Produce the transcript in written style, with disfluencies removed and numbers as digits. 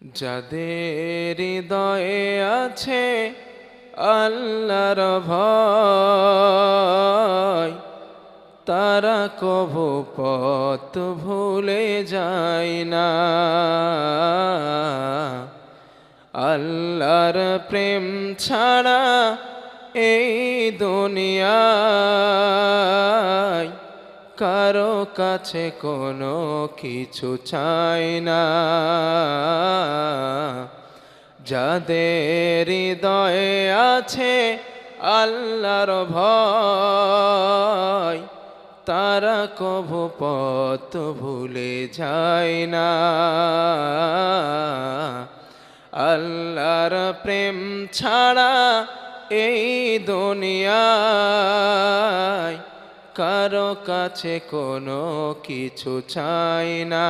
যাদের হৃদয়ে আছে আল্লাহর ভয়, তারা কভু পথ ভুলে যায় না। আল্লাহর প্রেম ছাড়া এই দুনিয়ায় কারো কাছে কোনো কিছু চাই না। যাদের হৃদয়ে আছে আল্লাহর ভয়, তারা কভু পথ ভুলে যায় না। আল্লাহর প্রেম ছাড়া এই দুনিয়ায় কারো কাছে কোনো কিছু চাই না।